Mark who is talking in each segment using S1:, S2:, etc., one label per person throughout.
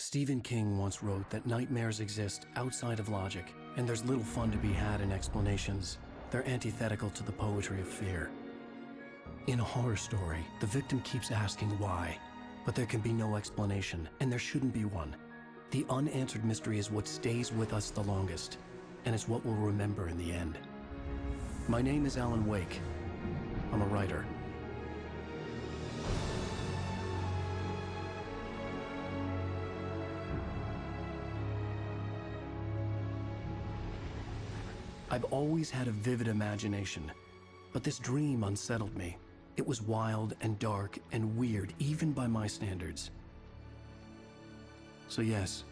S1: Stephen King once wrote that nightmares exist outside of logic, and there's little fun to be had in explanations. They're antithetical to the poetry of fear. In a horror story, the victim keeps asking why, but there can be no explanation, and there shouldn't be one. The unanswered mystery is what stays with us the longest, and it's what we'll remember in the end. My name is Alan Wake. I'm a writer. I've always had a vivid imagination, but this dream unsettled me. It was wild and dark and weird, even by my standards. So yes,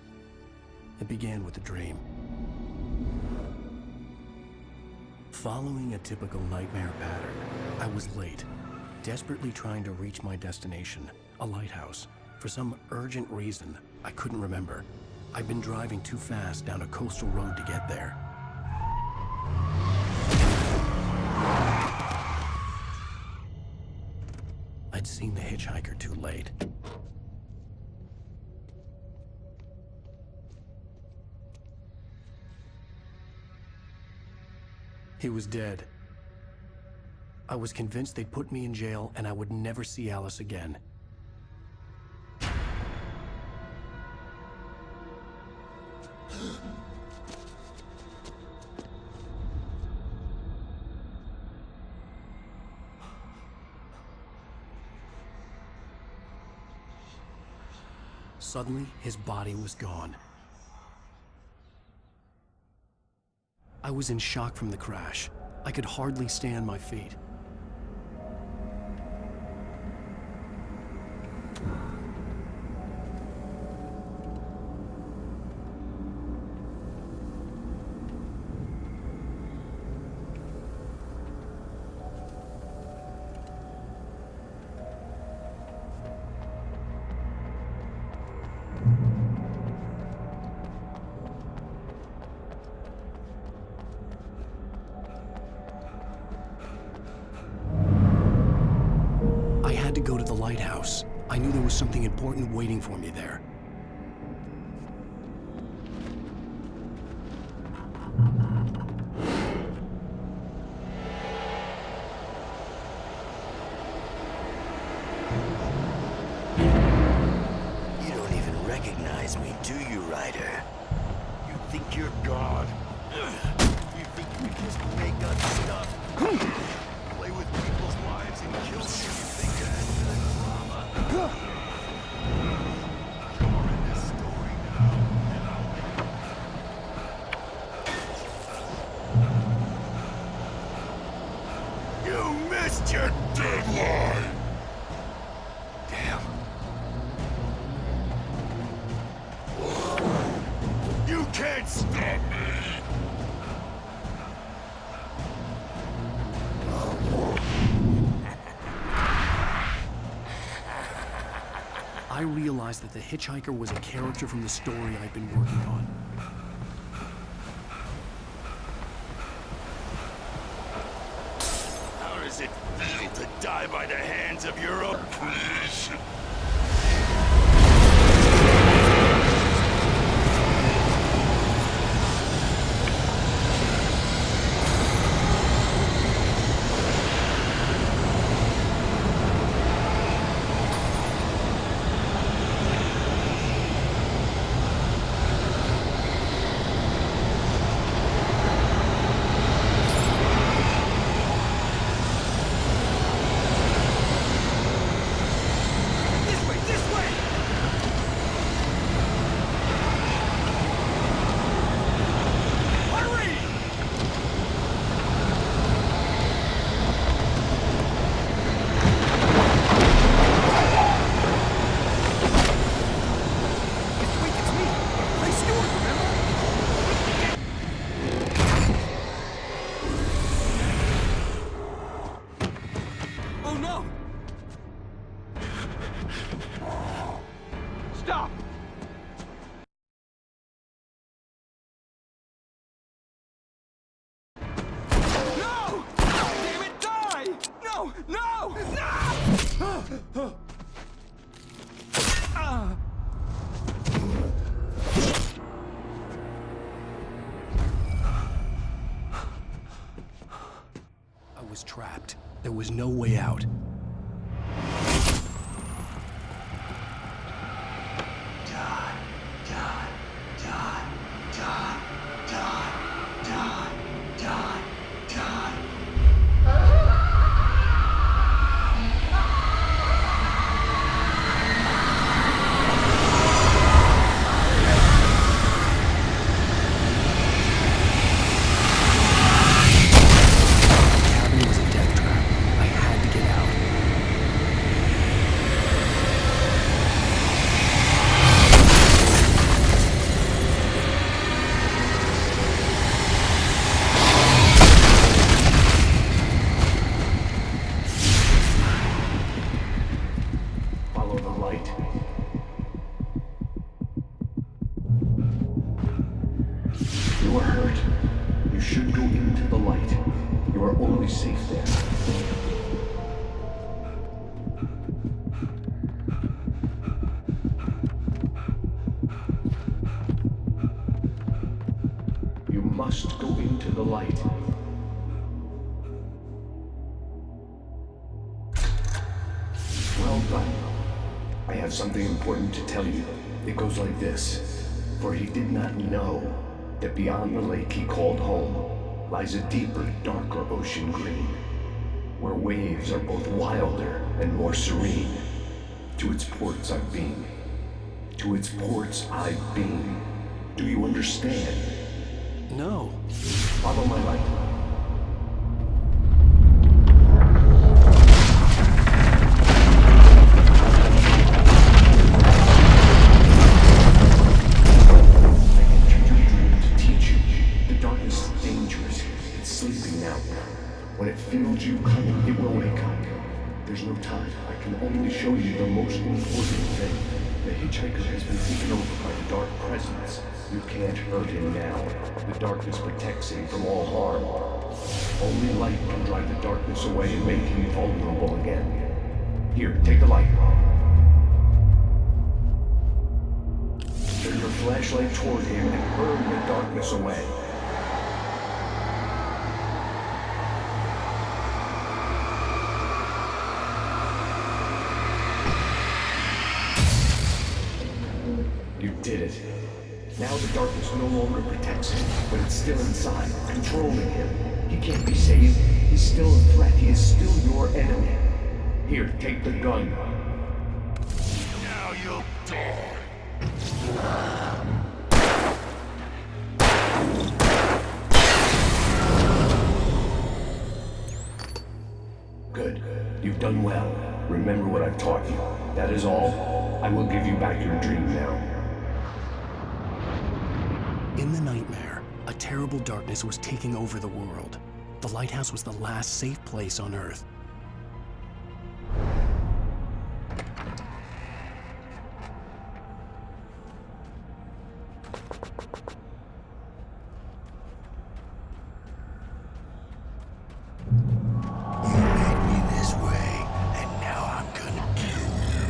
S1: it began with a dream. Following a typical nightmare pattern, I was late, desperately trying to reach my destination, a lighthouse. For some urgent reason, I couldn't remember. I'd been driving too fast down a coastal road to get there. I'd seen the hitchhiker too late. He was dead. I was convinced they'd put me in jail and I would never see Alice again. Suddenly, his body was gone. I was in shock from the crash. I could hardly stay on my feet. To go to the lighthouse. I knew there was something important waiting for me there.
S2: You don't even recognize me, do you, Ryder? You think you're God? You think you can just make up stuff? Play with people's lives and kill them? You're in this story now, you missed your deadline! Damn. You can't stop me!
S1: I realized that the hitchhiker was a character from the story I'd been working on.
S2: How does it feel to die by the hands of your own? Please.
S1: trapped. There was no way out.
S3: You are hurt. You should go into the light. You are only safe there. You must go into the light. Well done. I have something important to tell you. It goes like this. For he did not know that beyond the lake he called home lies a deeper, darker ocean green, where waves are both wilder and more serene. To its ports I've been. To its ports I've been. Do you understand?
S1: No.
S3: Follow my light. When it feels you coming, it will wake up. There's no time. I can only show you the most important thing. The hitchhiker has been taken over by the dark presence. You can't hurt him now. The darkness protects him from all harm. Only light can drive the darkness away and make him vulnerable again. Here, take the light. Turn your flashlight toward him and burn the darkness away. You did it. Now the darkness no longer protects him, but it's still inside, controlling him. He can't be saved. He's still a threat. He is still your enemy. Here, take the gun.
S2: Now you'll die.
S3: Good. You've done well. Remember what I've taught you. That is all. I will give you back your dream now.
S1: In the nightmare, a terrible darkness was taking over the world. The lighthouse was the last safe place on Earth.
S2: You made me this way, and now I'm gonna kill you.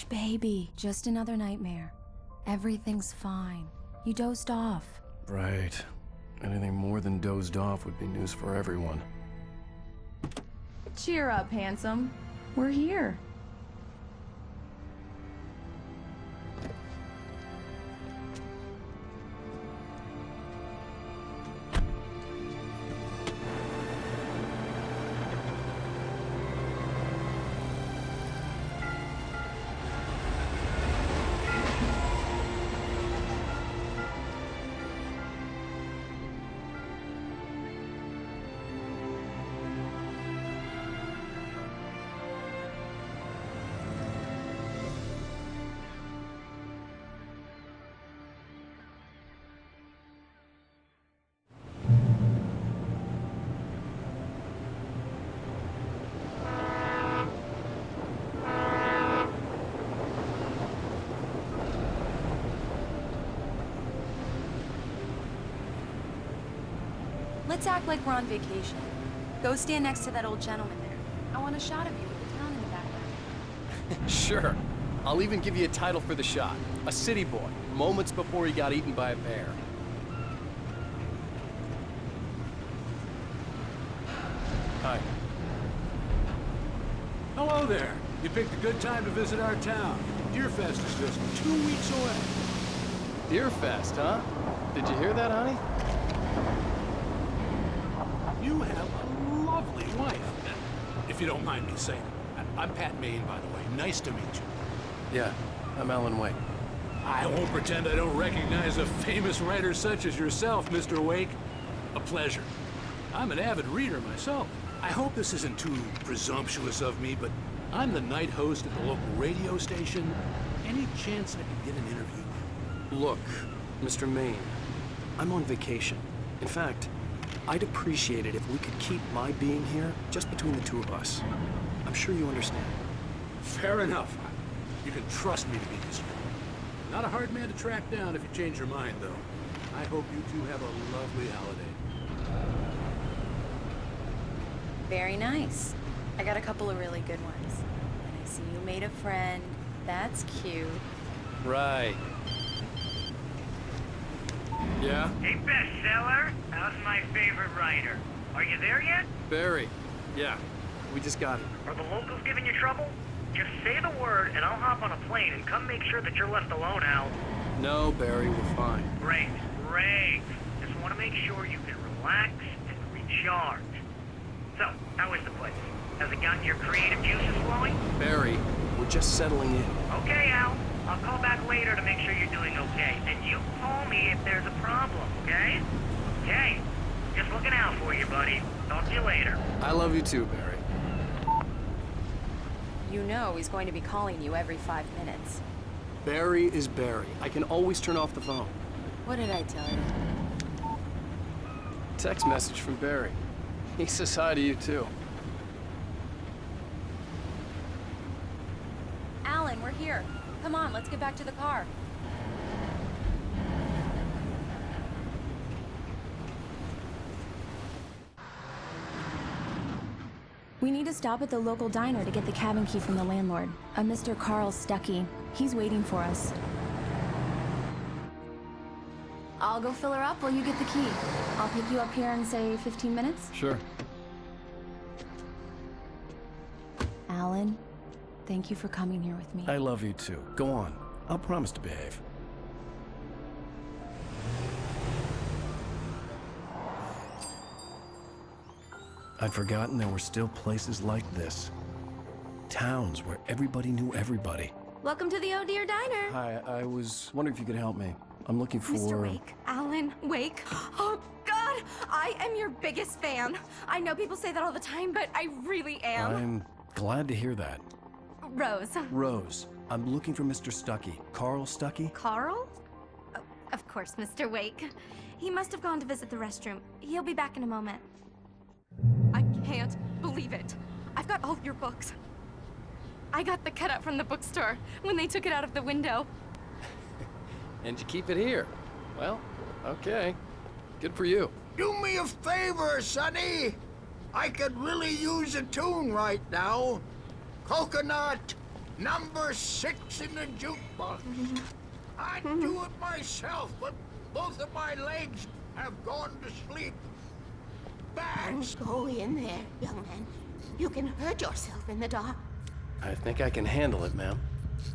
S4: Baby, just another nightmare. Everything's fine. You dozed off.
S1: Right. Anything more than dozed off would be news for everyone.
S5: Cheer up, handsome. We're here.
S4: Let's act like we're on vacation. Go stand next to that old gentleman there. I want a shot of you with the town in the background.
S6: Sure. I'll even give you a title for the shot. A city boy, moments before he got eaten by a bear. Hi.
S7: Hello there. You picked a good time to visit our town. Deerfest is just 2 weeks away.
S6: Deerfest, huh? Did you hear that, honey?
S7: You have a lovely wife. If you don't mind me saying. I'm Pat Maine, by the way. Nice to meet you.
S1: Yeah, I'm Alan Wake.
S7: I won't pretend I don't recognize a famous writer such as yourself, Mr. Wake. A pleasure. I'm an avid reader myself. I hope this isn't too presumptuous of me, but I'm the night host at the local radio station. Any chance I could get an interview?
S1: Look, Mr. Maine, I'm on vacation. In fact, I'd appreciate it if we could keep my being here just between the two of us. I'm sure you understand.
S7: Fair enough. You can trust me to be discreet. Not a hard man to track down if you change your mind, though. I hope you two have a lovely holiday.
S4: Very nice. I got a couple of really good ones. And I see you made a friend. That's cute.
S6: Right. Yeah?
S8: Hey, bestseller, how's my favorite writer? Are you there yet?
S6: Barry. Yeah. We just got here.
S8: Are the locals giving you trouble? Just say the word and I'll hop on a plane and come make sure that you're left alone, Al.
S6: No, Barry, we're fine.
S8: Great, great. Just want to make sure you can relax and recharge. So, how is the place? Has it gotten your creative juices flowing?
S6: Barry, we're just settling in.
S8: Okay, Al. I'll call back later to make sure you're doing okay. And you call me if there's a problem, okay? Okay. Just looking out for you, buddy. Talk to you later.
S6: I love you too, Barry.
S4: You know he's going to be calling you every 5 minutes.
S6: Barry is Barry. I can always turn off the phone.
S4: What did I tell you?
S6: Text message from Barry. He says hi to you too.
S4: Alan, we're here. Come on, let's get back to the car. We need to stop at the local diner to get the cabin key from the landlord, a Mr. Carl Stuckey. He's waiting for us. I'll go fill her up while you get the key. I'll pick you up here in, say, 15 minutes?
S6: Sure.
S4: Alan, thank you for coming here with me.
S1: I love you too. Go on. I'll promise to behave. I'd forgotten there were still places like this. Towns where everybody knew everybody.
S9: Welcome to the Oh Dear Diner.
S1: Hi, I was wondering if you could help me. I'm looking for...
S9: Mr. Wake. Alan Wake. Oh, God! I am your biggest fan. I know people say that all the time, but I really am.
S1: I'm glad to hear that.
S9: Rose.
S1: Rose, I'm looking for Mr. Stuckey. Carl Stuckey?
S9: Carl? Oh, of course, Mr. Wake. He must have gone to visit the restroom. He'll be back in a moment. I can't believe it. I've got all of your books. I got the cutout from the bookstore when they took it out of the window.
S6: And you keep it here. Well, okay. Good for you.
S10: Do me a favor, Sonny. I could really use a tune right now. Coconut, Number 6 in the jukebox. I'd do it myself, but both of my legs have gone to sleep. Bad.
S11: Don't go in there, young man. You can hurt yourself in the dark.
S6: I think I can handle it, ma'am.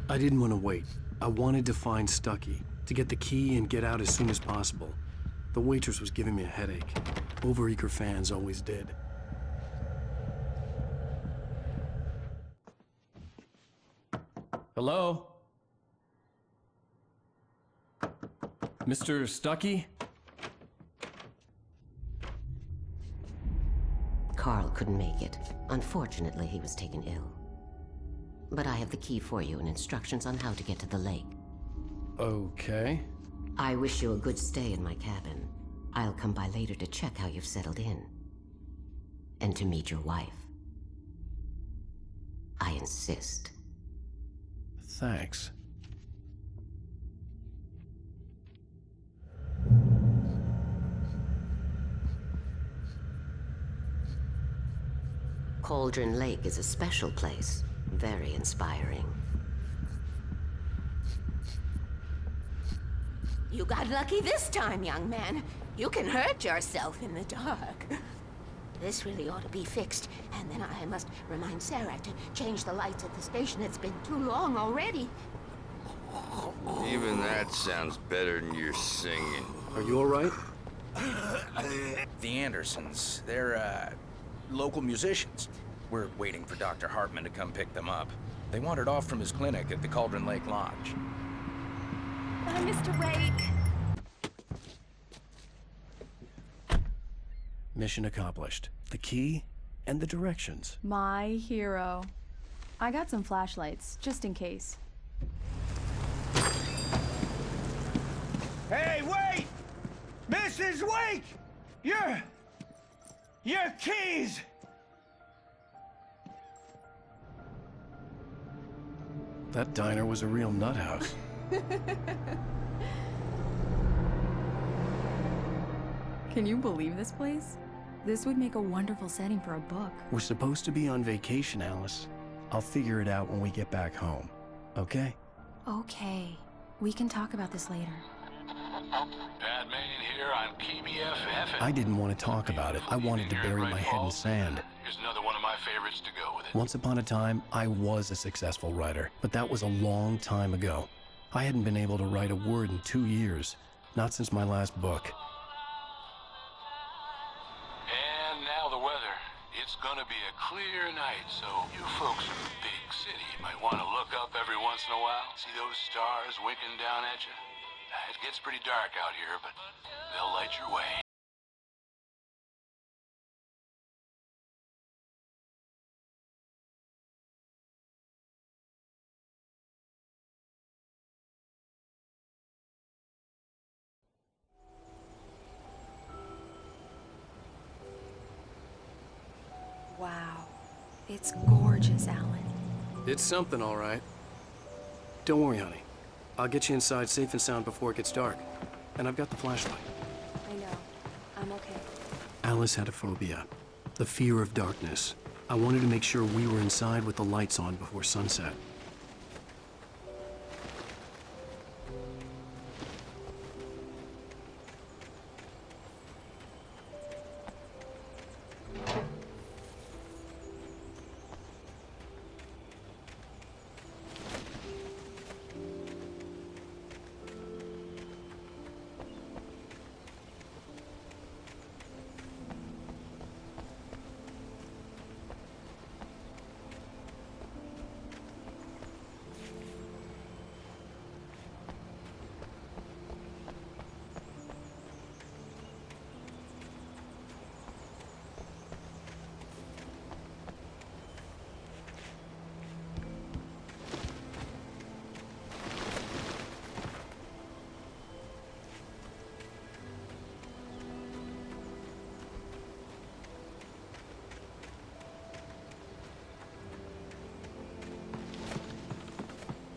S1: I didn't want to wait. I wanted to find Stucky, to get the key and get out as soon as possible. The waitress was giving me a headache. Overeager fans always did. Hello? Mr. Stucky?
S12: Carl couldn't make it. Unfortunately, he was taken ill. But I have the key for you and instructions on how to get to the lake.
S1: Okay.
S12: I wish you a good stay in my cabin. I'll come by later to check how you've settled in. And to meet your wife. I insist.
S1: Thanks.
S12: Cauldron Lake is a special place. Very inspiring.
S11: You got lucky this time, young man. You can hurt yourself in the dark. This really ought to be fixed, and then I must remind Sarah to change the lights at the station. It's been too long already.
S2: Even that sounds better than your singing.
S6: Are you all right?
S13: The Andersons, they're, local musicians. We're waiting for Dr. Hartman to come pick them up. They wandered off from his clinic at the Cauldron Lake Lodge.
S9: Mr. Wake!
S1: Mission accomplished. The key and the directions.
S5: My hero. I got some flashlights, just in case.
S10: Hey, wait! Mrs. Wake! Your keys!
S1: That diner was a real nut house.
S5: Can you believe this place? This would make a wonderful setting for a book.
S1: We're supposed to be on vacation, Alice. I'll figure it out when we get back home. Okay?
S4: Okay. We can talk about this later.
S7: Bad Maine here on KBFF.
S1: I didn't want to talk about it. I wanted to bury my head in sand.
S7: Here's another one of my favorites to go with it.
S1: Once upon a time, I was a successful writer, but that was a long time ago. I hadn't been able to write a word in 2 years, not since my last book.
S7: And now the weather. It's gonna be a clear night, so you folks in the big city might want to look up every once in a while. See those stars winking down at you? It gets pretty dark out here, but they'll light your way.
S4: Wow. It's gorgeous, Alan.
S6: It's something, all right. Don't worry, honey. I'll get you inside safe and sound before it gets dark. And I've got the flashlight.
S4: I know. I'm okay.
S1: Alice had a phobia, the fear of darkness. I wanted to make sure we were inside with the lights on before sunset.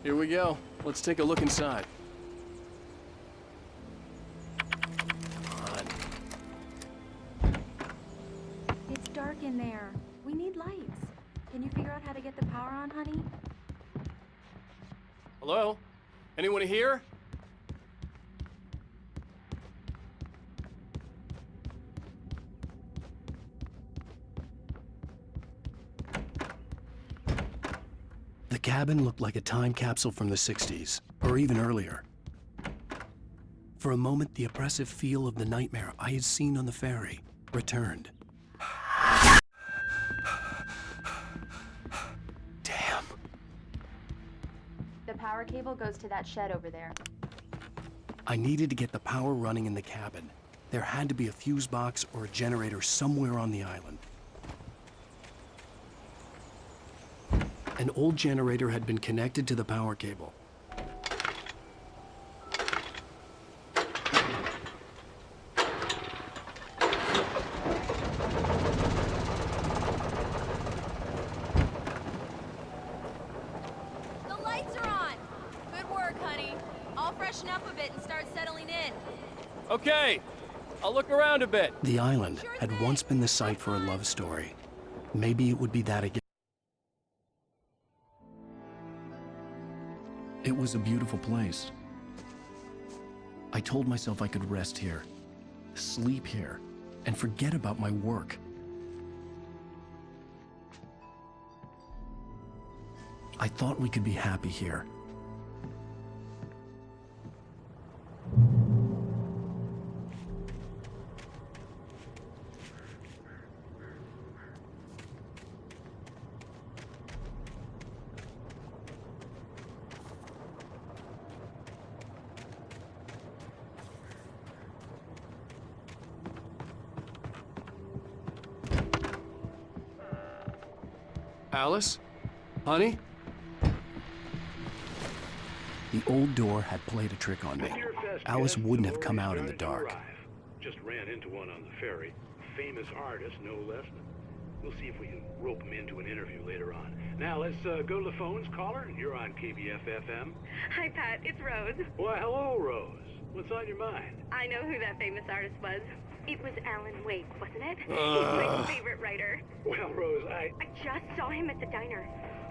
S6: Here we go. Let's take a look inside.
S4: It's dark in there. We need lights. Can you figure out how to get the power on, honey?
S6: Hello? Anyone here?
S1: The cabin looked like a time capsule from the 60s, or even earlier. For a moment, the oppressive feel of the nightmare I had seen on the ferry returned. Damn.
S4: The power cable goes to that shed over there.
S1: I needed to get the power running in the cabin. There had to be a fuse box or a generator somewhere on the island. An old generator had been connected to the power cable.
S4: The lights are on! Good work, honey. I'll freshen up a bit and start settling in.
S6: Okay, I'll look around a bit.
S1: The island had once been the site for a love story. Maybe it would be that again. It was a beautiful place. I told myself I could rest here, sleep here, and forget about my work. I thought we could be happy here.
S6: Alice? Honey?
S1: The old door had played a trick on me. Alice wouldn't have come out in the dark.
S14: Just ran into one on the ferry. Famous artist, no less. We'll see if we can rope him into an interview later on. Now let's go to the phones. Caller, you're on KBF-FM.
S15: Hi, Pat. It's Rose.
S14: Why, hello, Rose. What's on your mind?
S15: I know who that famous artist was. It was Alan Wake, wasn't it? He's my favorite writer.
S14: Well, Rose, I
S15: just saw him at the diner.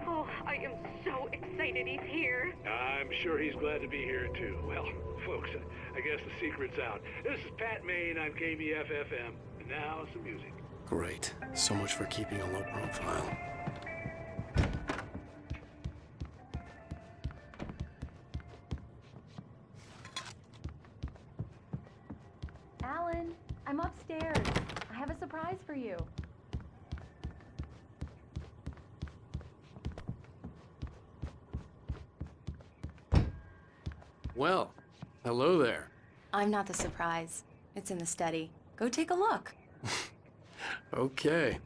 S15: Oh, I am so excited he's here.
S14: I'm sure he's glad to be here, too. Well, folks, I guess the secret's out. This is Pat Maine on KBF-FM. And now, some music.
S6: Great. So much for keeping a low profile.
S4: Alan, I'm upstairs. I have a surprise for you.
S6: Well, hello there.
S4: I'm not the surprise. It's in the study. Go take a look.
S6: Okay.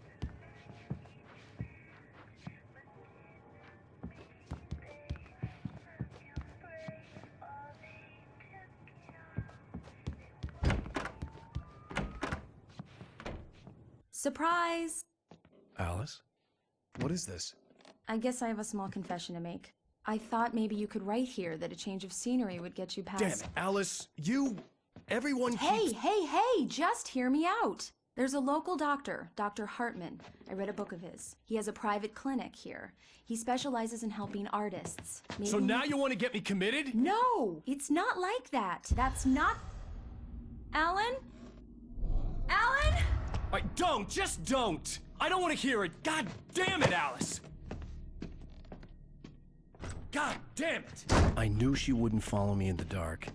S5: Surprise!
S1: Alice? What is this?
S5: I guess I have a small confession to make. I thought maybe you could write here that a change of scenery would get you past—
S1: Damn it, Alice! Everyone keeps—
S5: Hey, just hear me out! There's a local doctor, Dr. Hartman. I read a book of his. He has a private clinic here. He specializes in helping artists.
S1: So now you want to get me committed?
S5: No! It's not like that. That's not— Alan? Alan?
S1: Just don't! I don't want to hear it! God damn it, Alice! God damn it! I knew she wouldn't follow me in the dark.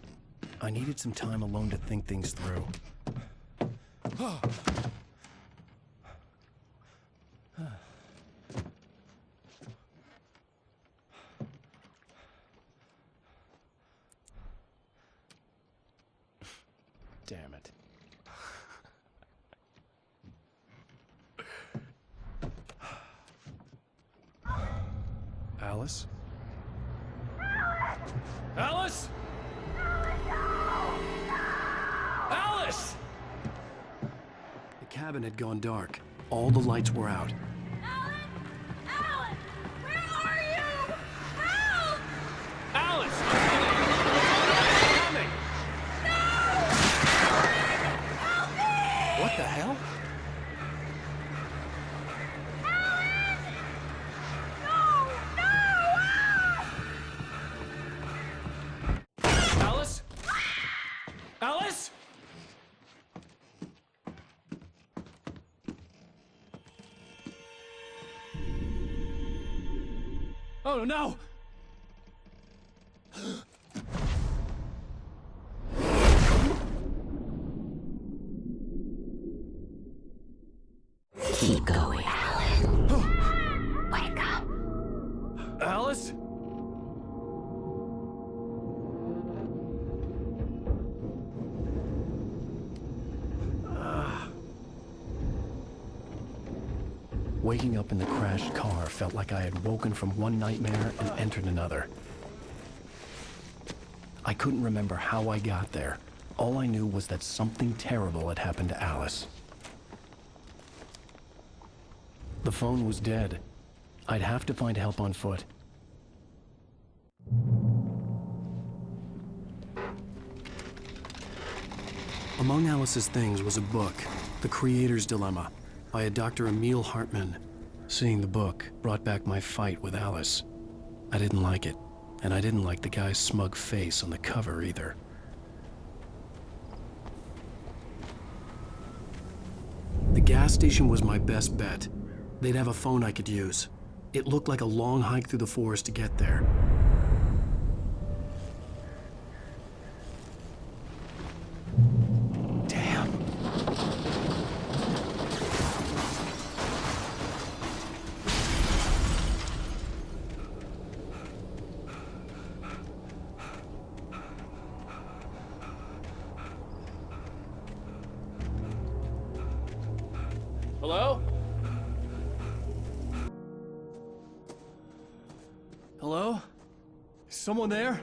S1: I needed some time alone to think things through. Damn it. Alice? Alice? Alice!
S6: The cabin had gone dark. All the lights were out.
S15: Alan! Where are you? Help!
S6: Alice! Coming!
S15: No! Alan! Help me!
S6: What the hell?
S15: Alan! No! No! Ah!
S6: Oh, no!
S12: Keep going, Alan.
S11: Wake up.
S6: Alice?
S1: Waking up in the crashed car felt like I had woken from one nightmare and entered another. I couldn't remember how I got there. All I knew was that something terrible had happened to Alice. The phone was dead. I'd have to find help on foot. Among Alice's things was a book, The Creator's Dilemma, by a Dr. Emil Hartman. Seeing the book brought back my fight with Alice. I didn't like it, and I didn't like the guy's smug face on the cover either. The gas station was my best bet. They'd have a phone I could use. It looked like a long hike through the forest to get there. Damn.
S6: Hello? Hello? Is someone there?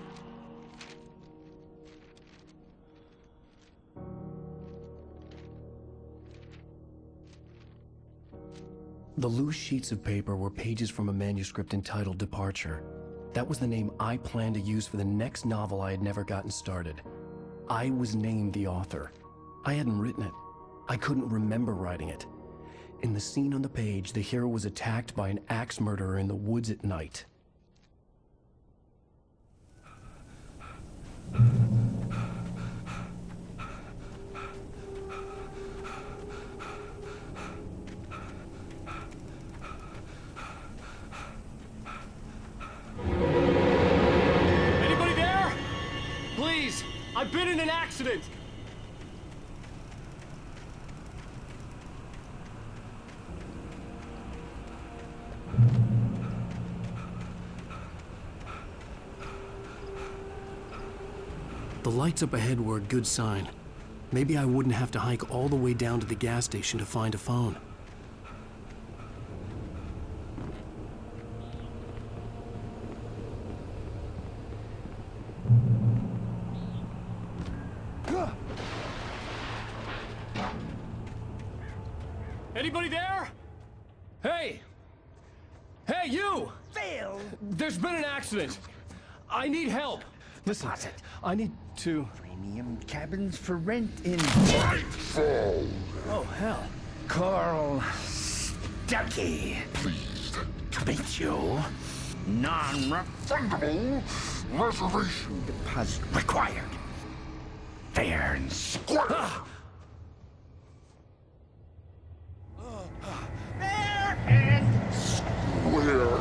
S1: The loose sheets of paper were pages from a manuscript entitled Departure. That was the name I planned to use for the next novel I had never gotten started. I was named the author. I hadn't written it. I couldn't remember writing it. In the scene on the page, the hero was attacked by an axe murderer in the woods at night.
S6: Anybody there? Please, I've been in an accident. The lights up ahead were a good sign. Maybe I wouldn't have to hike all the way down to the gas station to find a phone. Anybody there? Hey! Hey, you!
S10: Phil!
S6: There's been an accident. I need help. Listen, I need to...
S10: Premium cabins for rent in Nightfall.
S6: Oh, hell.
S10: Carl Stuckey. Pleased to meet you. Non-refundable reservation deposit required. Fair and square. Fair and square.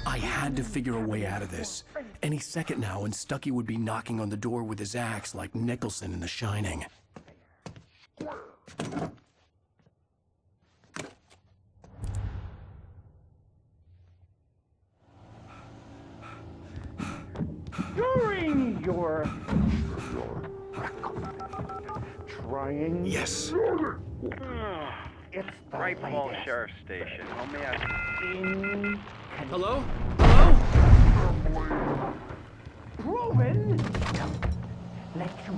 S1: I had to figure a way out of this. Any second now, and Stuckey would be knocking on the door with his axe like Nicholson in The Shining.
S10: During your trying.
S1: Yes.
S16: It's the
S17: Great Falls
S16: latest.
S17: Sheriff's Station. How may I...
S6: Hello? Hello?
S16: Proven. Let you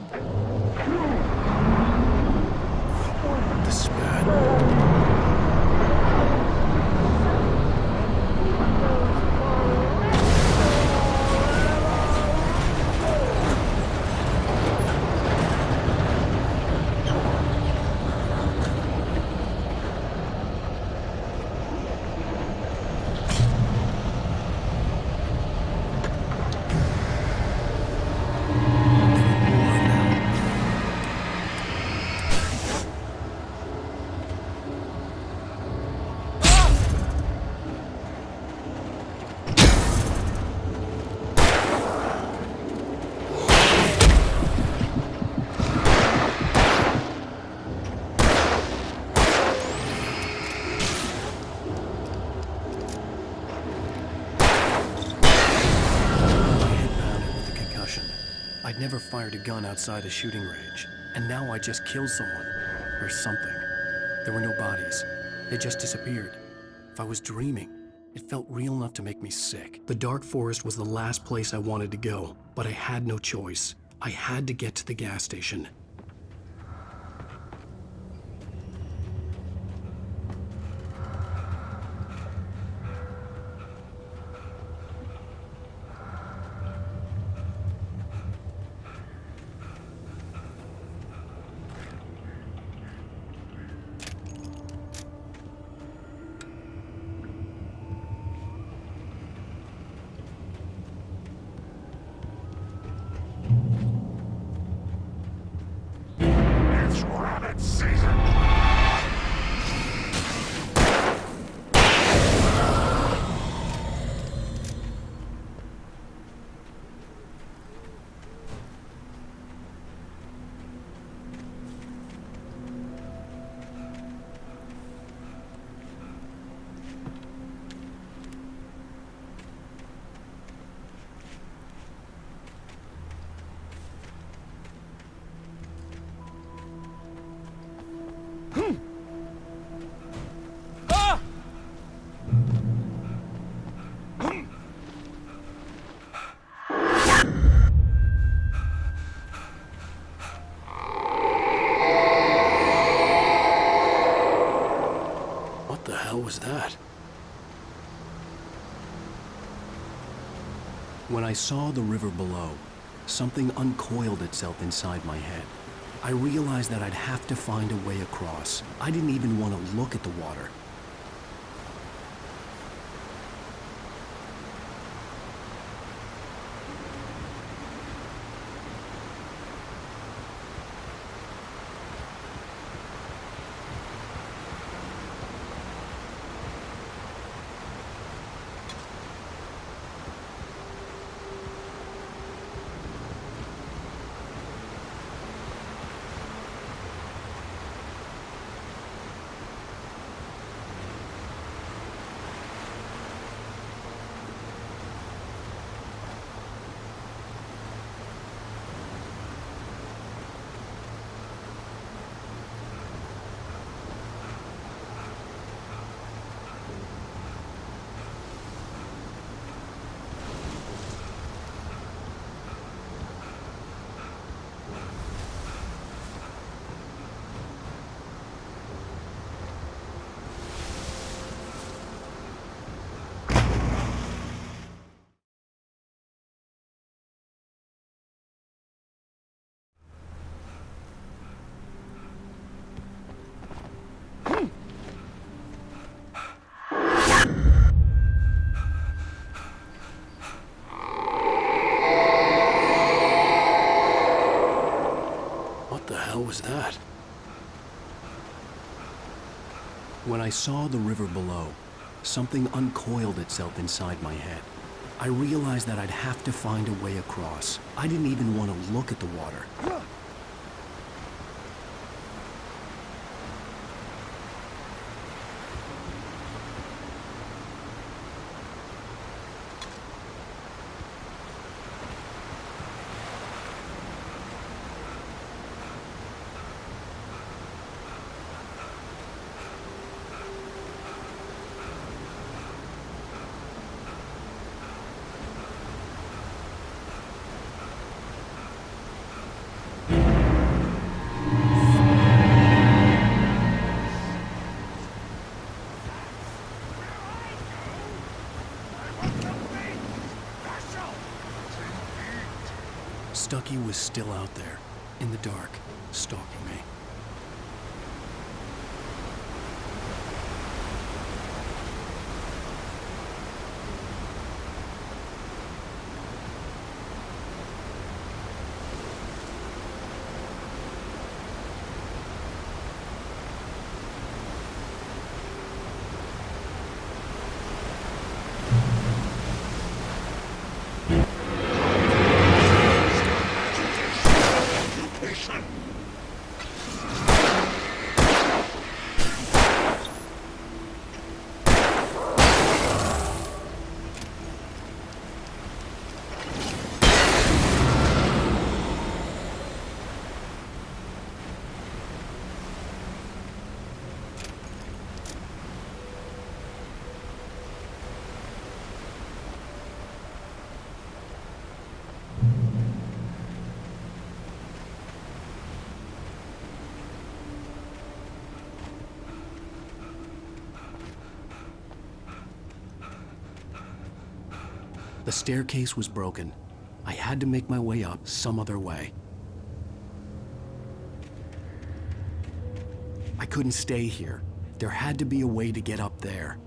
S6: This is bad. I'd never fired a gun outside a shooting range, and now I just killed someone. Or something. There were no bodies. They just disappeared. If I was dreaming, it felt real enough to make me sick. The dark forest was the last place I wanted to go, but I had no choice. I had to get to the gas station.
S10: It's rabbit season.
S6: What the hell was that? When I saw the river below, something uncoiled itself inside my head. I realized that I'd have to find a way across. I didn't even want to look at the water. What the hell was that? When I saw the river below, something uncoiled itself inside my head. I realized that I'd have to find a way across. I didn't even want to look at the water. Stucky was still out there, in the dark, stalking me. The staircase was broken. I had to make my way up some other way. I couldn't stay here. There had to be a way to get up there.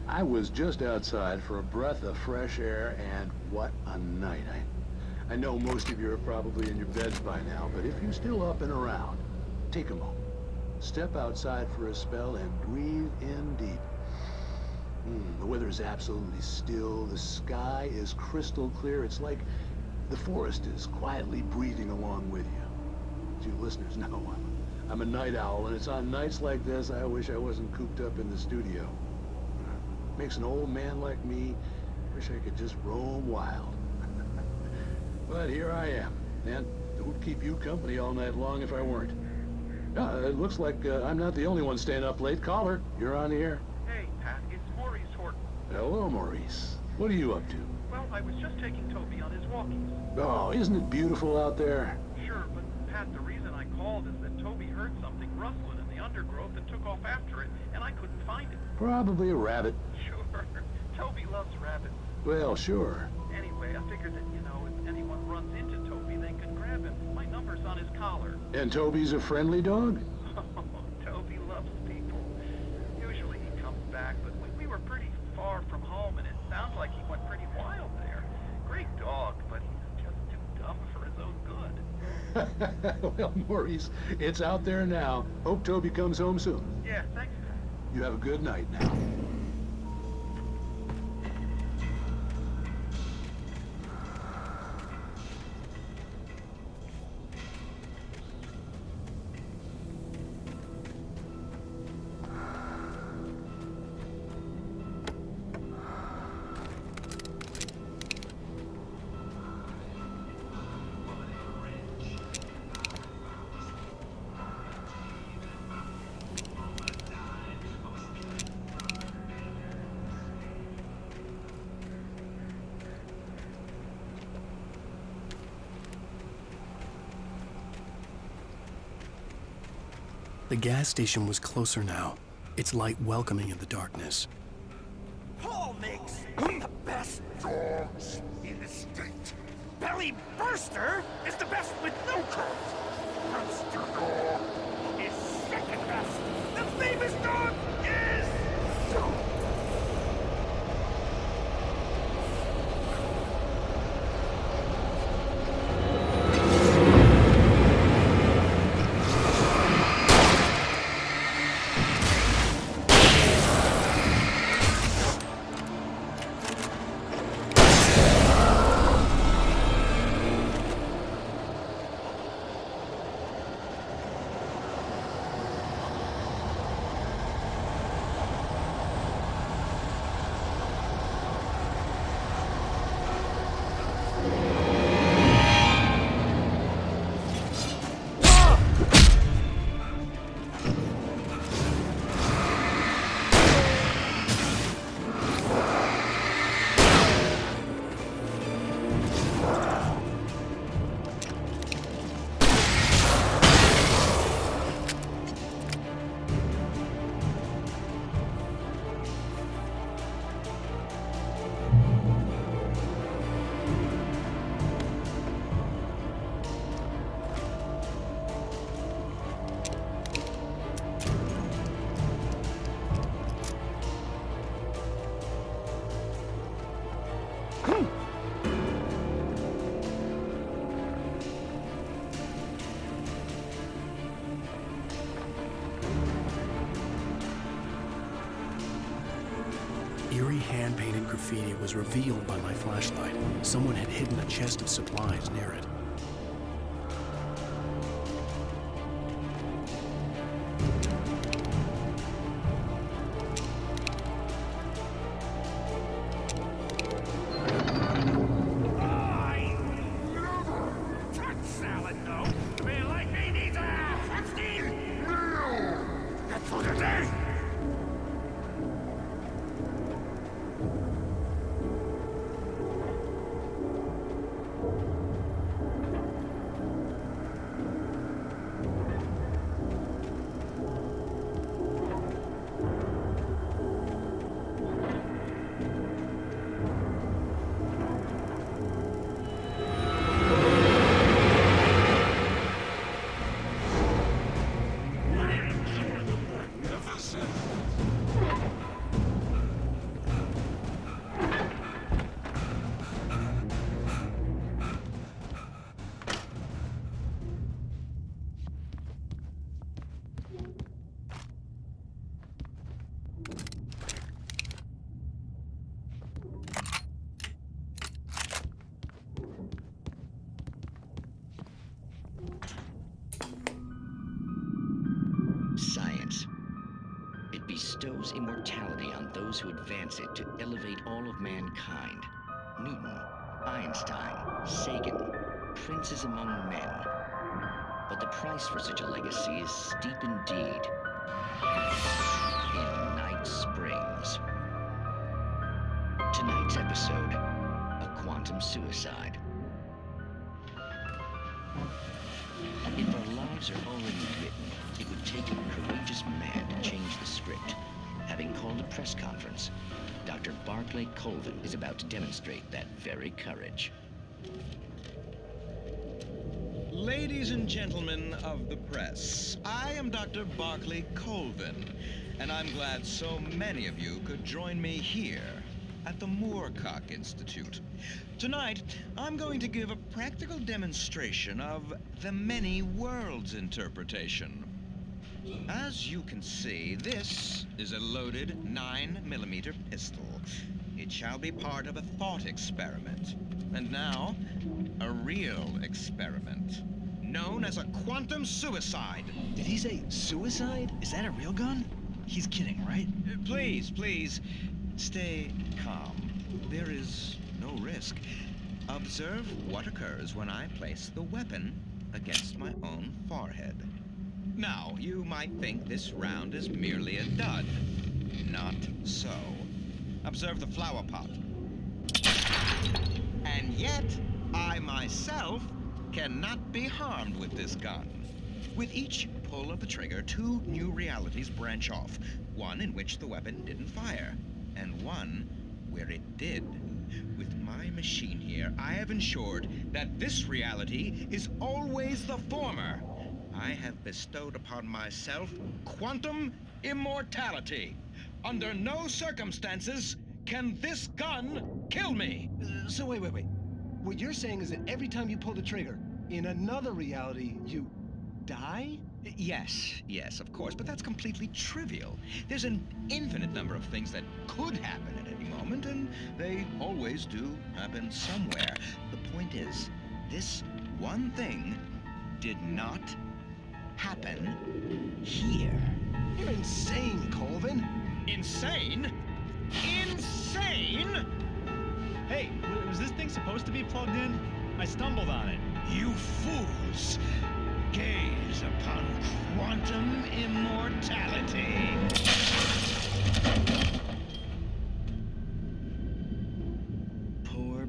S17: I was just outside for a breath of fresh air, and what a night.
S14: I know most of you are probably in your beds by now, but if you're still up and around, take a moment. Step outside for a spell and breathe in deep. The weather is absolutely still. The sky is crystal clear. It's like the forest is quietly breathing along with you. As you listeners know, I'm a night owl, and it's on nights like this I wish I wasn't cooped up in the studio. Makes an old man like me wish I could just roam wild. But here I am, and it would keep you company all night long if I weren't. It looks like I'm not the only one staying up late. Caller, you're on the air.
S17: Hey, Pat, it's Maurice Horton.
S14: Hello, Maurice. What are you up to?
S17: Well, I was just taking Toby on his walkies.
S14: Oh, isn't it beautiful out there?
S17: Sure, but Pat, the reason I called is that Toby heard something rustling in the undergrowth and took off after it, and I couldn't find it.
S14: Probably a rabbit.
S17: Sure. Toby loves rabbits.
S14: Well, sure.
S17: Anyway, I figured that, if anyone runs into Toby, they can grab him. My number's on his collar.
S14: And Toby's a friendly dog?
S17: Toby loves people. Usually he comes back, but we were pretty far from home, and it sounds like he went pretty wild there. Great dog, but he's just too dumb for his own good.
S14: Well, Maurice, it's out there now. Hope Toby comes home soon.
S17: Yeah, thanks, Pat.
S14: You have a good night now.
S6: The gas station was closer now, its light welcoming in the darkness.
S10: Paul makes the best dogs in the state. Belly Burster is the best with no coat. Monster Dog is second best. The famous dog is...
S6: Eerie hand-painted graffiti was revealed by my flashlight. Someone had hidden a chest of supplies near it.
S18: bestows immortality on those who advance it to elevate all of mankind. Newton, Einstein, Sagan, princes among men. But the price for such a legacy is steep indeed. In Night Springs. Tonight's episode, a quantum suicide. If our lives are already written, it would take a courageous man to change the script. Having called a press conference, Dr. Barclay Colvin is about to demonstrate that very courage.
S19: Ladies and gentlemen of the press, I am Dr. Barclay Colvin, and I'm glad so many of you could join me here at the Moorcock Institute. Tonight, I'm going to give a practical demonstration of the many worlds interpretation. As you can see, this is a loaded 9mm pistol. It shall be part of a thought experiment. And now, a real experiment, known as a quantum suicide.
S20: Did he say suicide? Is that a real gun? He's kidding, right?
S19: Please, stay calm. There is no risk. Observe what occurs when I place the weapon against my own forehead. Now, you might think this round is merely a dud. Not so. Observe the flower pot. And yet, I myself cannot be harmed with this gun. With each pull of the trigger, two new realities branch off. One in which the weapon didn't fire, and one where it did. With my machine here, I have ensured that this reality is always the former. I have bestowed upon myself quantum immortality. Under no circumstances can this gun kill me.
S20: So wait. What you're saying is that every time you pull the trigger, in another reality, you die?
S19: Yes, of course, but that's completely trivial. There's an infinite number of things that could happen at any moment, and they always do happen somewhere. The point is, this one thing did not happen here.
S20: You're insane, Colvin.
S19: Insane? Insane?
S21: Hey, was this thing supposed to be plugged in? I stumbled on it.
S19: You fools! Gaze upon quantum immortality.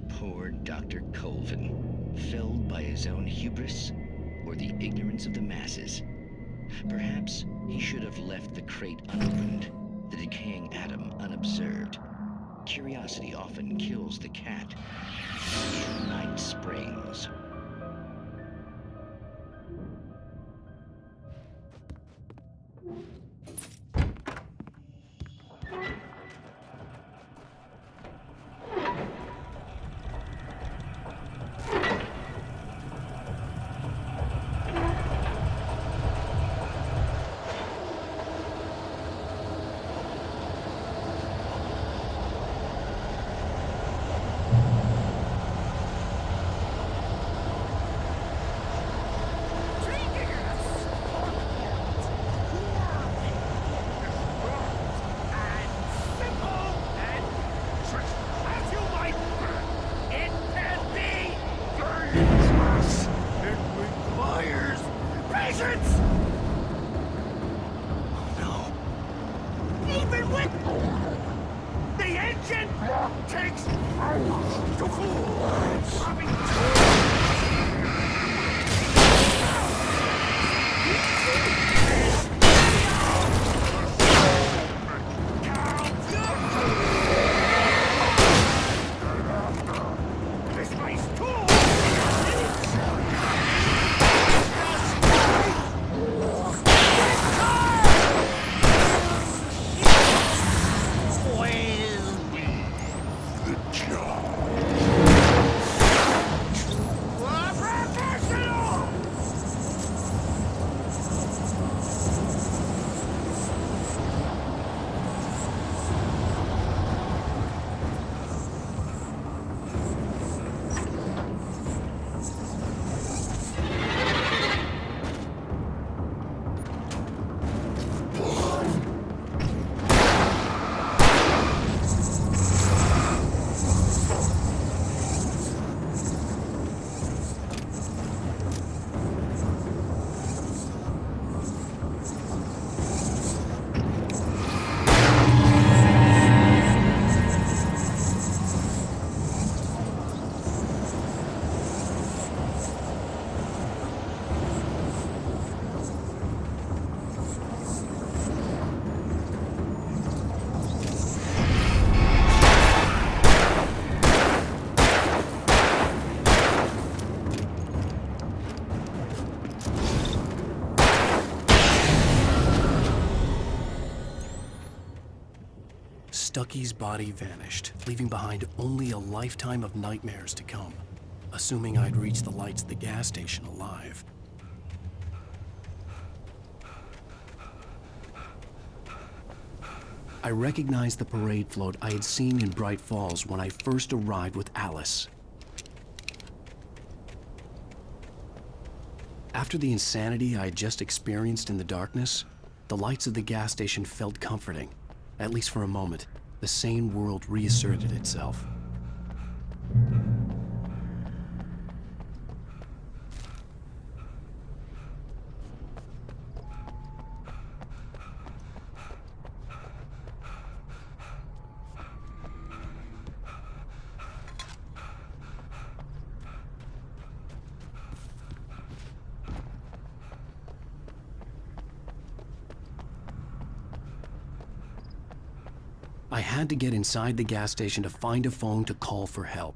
S18: Poor Dr. Colvin, felled by his own hubris or the ignorance of the masses. Perhaps he should have left the crate unopened, the decaying atom unobserved. Curiosity often kills the cat. In Night Springs.
S6: Stucky's body vanished, leaving behind only a lifetime of nightmares to come, assuming I'd reach the lights at the gas station alive. I recognized the parade float I had seen in Bright Falls when I first arrived with Alice. After the insanity I had just experienced in the darkness, the lights of the gas station felt comforting. At least for a moment, the sane world reasserted itself. I had to get inside the gas station to find a phone to call for help.